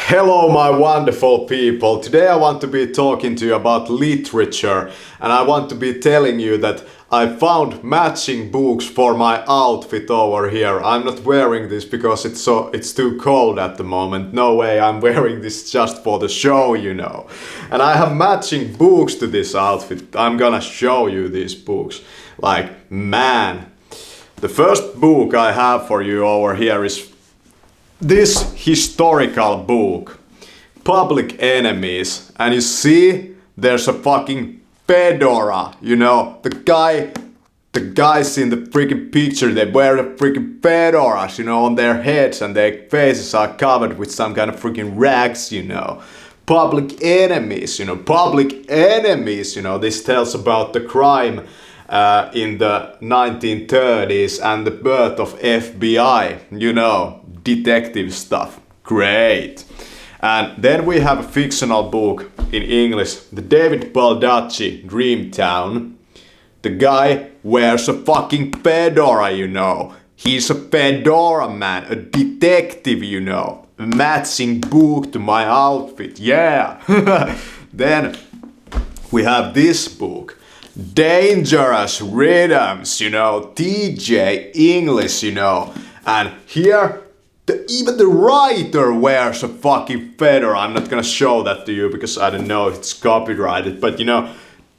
Hello my wonderful people. Today I want to be talking to you about literature, and I want to be telling you that I found matching books for my outfit over here. I'm not wearing this because it's too cold at the moment. No way, I'm wearing this just for the show, you know. And I have matching books to this outfit. I'm gonna show you these books. Like, man. The first book I have for you over here is this historical book, Public Enemies, and you see there's a fucking fedora, you know, the guys in the freaking picture, they wear the freaking fedoras, you know, on their heads, and their faces are covered with some kind of freaking rags, you know. Public Enemies, you know, Public Enemies, you know, this tells about the crime in the 1930s and the birth of FBI, you know, detective stuff. Great. And then we have a fictional book in English, the David Baldacci Dreamtown. The guy wears a fucking fedora, you know. He's a fedora man, a detective, you know. A matching book to my outfit, yeah. Then we have this book, Dangerous Rhythms, you know, TJ English, you know. And here, even the writer wears a fucking fedora. I'm not gonna show that to you because I don't know if it's copyrighted, but you know,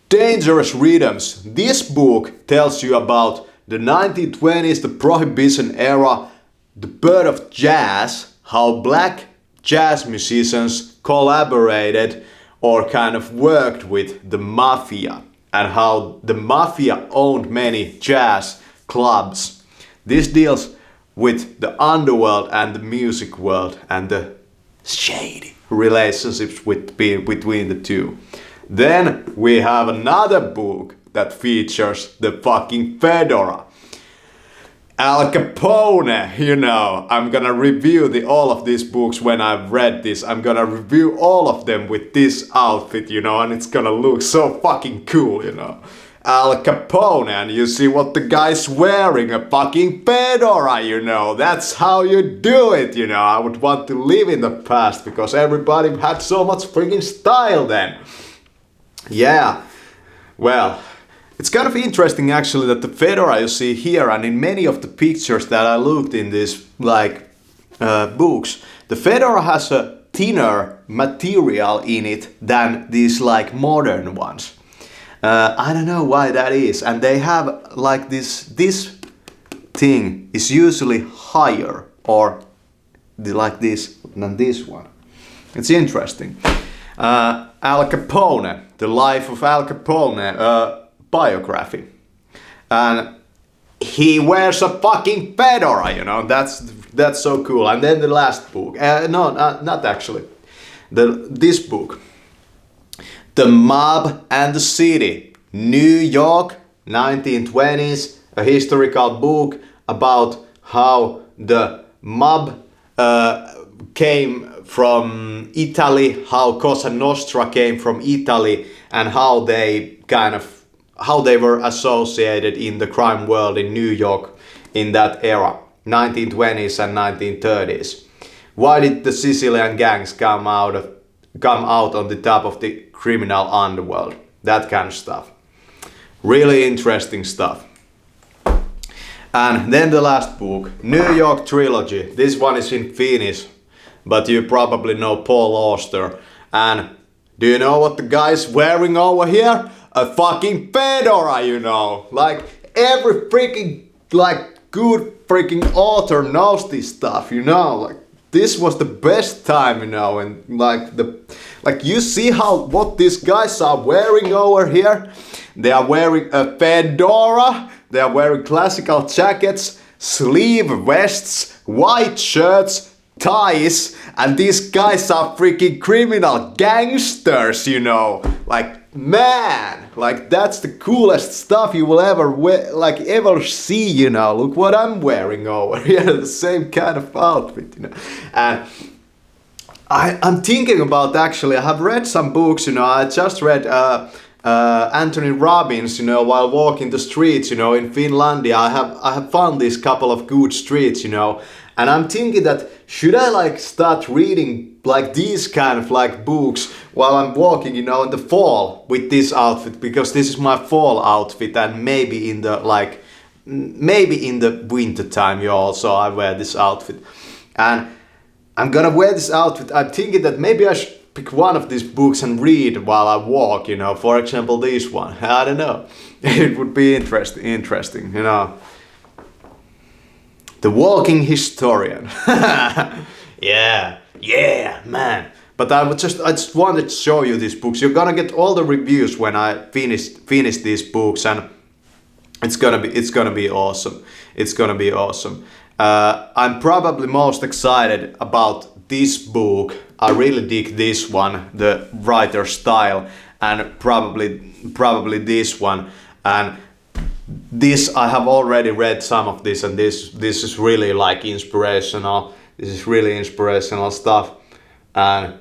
Dangerous Rhythms. This book tells you about the 1920s, the Prohibition era, the birth of jazz, how black jazz musicians collaborated or kind of worked with the mafia, and how the mafia owned many jazz clubs. This deals with the underworld and the music world and the shady relationships between the two. Then we have another book that features the fucking fedora. Al Capone, you know, I'm gonna review all of these books when I've read this. I'm gonna review all of them with this outfit, you know, and it's gonna look so fucking cool, you know. Al Capone, and you see what the guy's wearing, a fucking fedora, you know. That's how you do it, you know. I would want to live in the past because everybody had so much freaking style then. Yeah, well, it's kind of interesting actually that the fedora you see here and in many of the pictures that I looked in these books, the fedora has a thinner material in it than these like modern ones. I don't know why that is, and they have like this thing is usually higher or like this than this one. It's interesting. Al Capone, the life of Al Capone, biography, and he wears a fucking fedora, you know. That's so cool. And then the last book, not actually, this book, The Mob and the City, New York, 1920s, a historical book about how the mob came from Italy, how Cosa Nostra came from Italy, and how they were associated in the crime world in New York in that era, 1920s and 1930s. Why did the Sicilian gangs come out on the top of the criminal underworld? That kind of stuff. Really interesting stuff. And then the last book, New York Trilogy. This one is in Finnish, but you probably know Paul Auster. And do you know what the guy's wearing over here? A fucking fedora, you know. Like every freaking good freaking author knows this stuff, you know. Like this was the best time, you know, and like you see what these guys are wearing over here. They are wearing a fedora, they are wearing classical jackets, sleeve vests, white shirts, ties, and these guys are freaking criminal gangsters, you know. Like, man, like that's the coolest stuff you will ever see, you know. Look what I'm wearing over here, the same kind of outfit, you know. And I'm thinking about, actually, I have read some books, you know. I just read Anthony Robbins, you know, while walking the streets, you know, in Finlandia. I have found these couple of good streets, you know, And I'm thinking that should I like start reading like these kind of like books while I'm walking, you know, in the fall with this outfit, because this is my fall outfit, and maybe in the like maybe in the winter time you also I wear this outfit. And I'm gonna wear this outfit. I'm thinking that maybe I should pick one of these books and read while I walk, you know, for example this one. I don't know. It would be interesting, you know. The Walking Historian. Yeah, man. But I just wanted to show you these books. You're gonna get all the reviews when I finish these books, and it's gonna be awesome. It's gonna be awesome. I'm probably most excited about this book. I really dig this one, the writer style, and probably this one. And this I have already read some of this, and this is really like inspirational. This is really inspirational stuff. And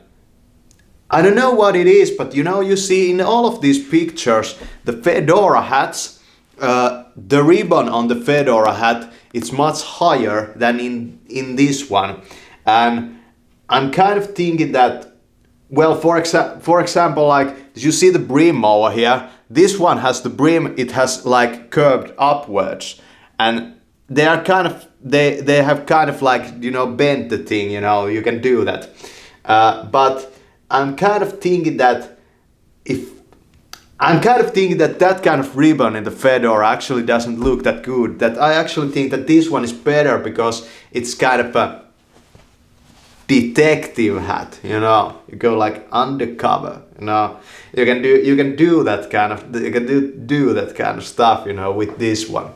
I don't know what it is, but you know, you see in all of these pictures the fedora hats, the ribbon on the fedora hat, it's much higher than in this one. And I'm kind of thinking that, well, for example, like, did you see the brim over here? This one has the brim, it has like curved upwards, and they are kind of, they have kind of like, you know, bent the thing, you know, you can do that. But I'm kind of thinking that that kind of ribbon in the fedora actually doesn't look that good. That I actually think that this one is better because it's kind of a detective hat, you know. You go like undercover, you know. You can do that kind of stuff, you know, with this one.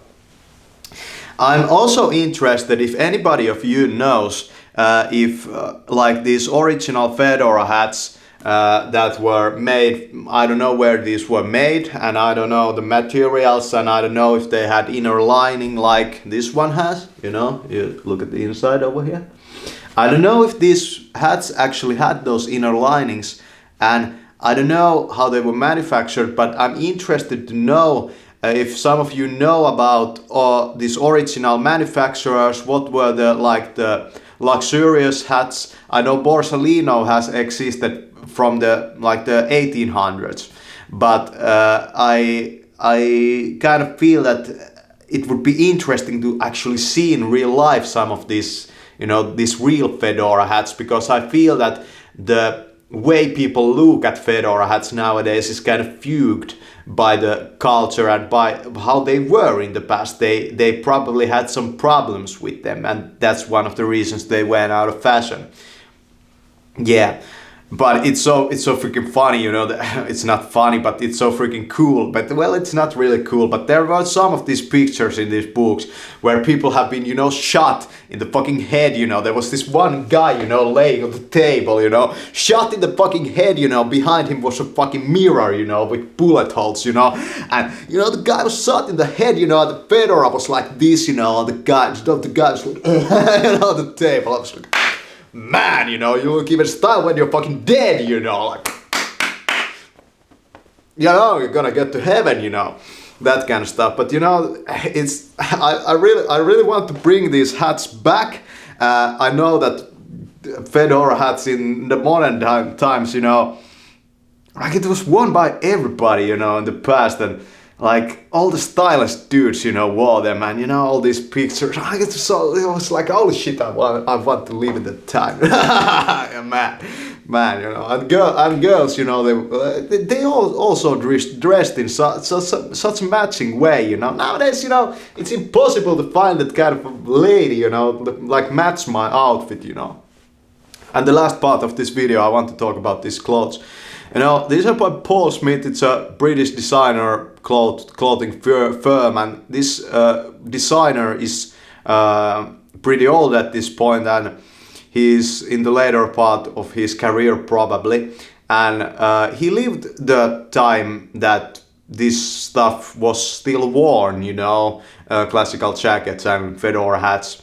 I'm also interested if anybody of you knows if like these original fedora hats that were made, I don't know where these were made, and I don't know the materials, and I don't know if they had inner lining like this one has, you know. You look at the inside over here. I don't know if these hats actually had those inner linings, and I don't know how they were manufactured, but I'm interested to know if some of you know about these original manufacturers. What were the luxurious hats? I know Borsalino has existed from the 1800s, but I kind of feel that it would be interesting to actually see in real life some of these, you know, these real fedora hats, because I feel that the way people look at fedora hats nowadays is kind of fugued by the culture and by how they were in the past. They probably had some problems with them, and that's one of the reasons they went out of fashion. Yeah. But it's so freaking funny, you know. It's not funny, but it's so freaking cool. But well, it's not really cool. But there were some of these pictures in these books where people have been, you know, shot in the fucking head. You know, there was this one guy, you know, laying on the table, you know, shot in the fucking head. You know, behind him was a fucking mirror, you know, with bullet holes, you know. And you know, the guy was shot in the head. You know, the fedora was like this, you know. The guy was like, you know, the table. I was like, man, you know, you look even style when you're fucking dead, you know, like, you know, you're gonna get to heaven, you know, that kind of stuff. But you know, it's I really want to bring these hats back. I know that fedora hats in the modern times, you know, like it was worn by everybody, you know, in the past, and like all the stylish dudes, you know, wore them, and you know, all these pictures. I get so it was like, holy shit, I want to live in that time. Yeah, man, you know, and girls, you know, they all also dressed in such a matching way, you know. Nowadays, you know, it's impossible to find that kind of a lady, you know, like match my outfit, you know. And the last part of this video, I want to talk about these clothes. You know, these are by Paul Smith. It's a British designer clothing firm, and this designer is pretty old at this point, and he's in the later part of his career probably, and he lived the time that this stuff was still worn, you know, classical jackets and fedora hats.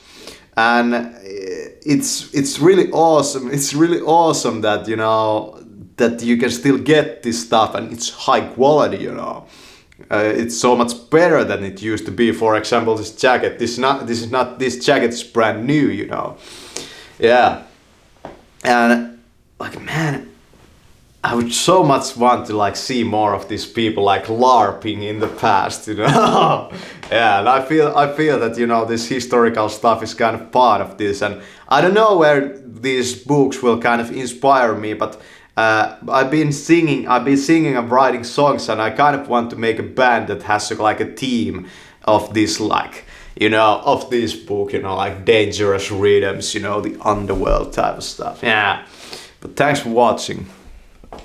And it's really awesome. It's really awesome that, you know, that you can still get this stuff, and it's high quality, you know. it's so much better than it used to be. For example, this jacket. This jacket is brand new, you know. Yeah, and like, man, I would so much want to like see more of these people like LARPing in the past, you know. Yeah, and I feel that, you know, this historical stuff is kind of part of this, and I don't know where these books will kind of inspire me, but I've been singing and writing songs, and I kind of want to make a band that has like a theme of this, like, you know, of this book, you know, like dangerous rhythms, you know, the underworld type of stuff. Yeah, but thanks for watching.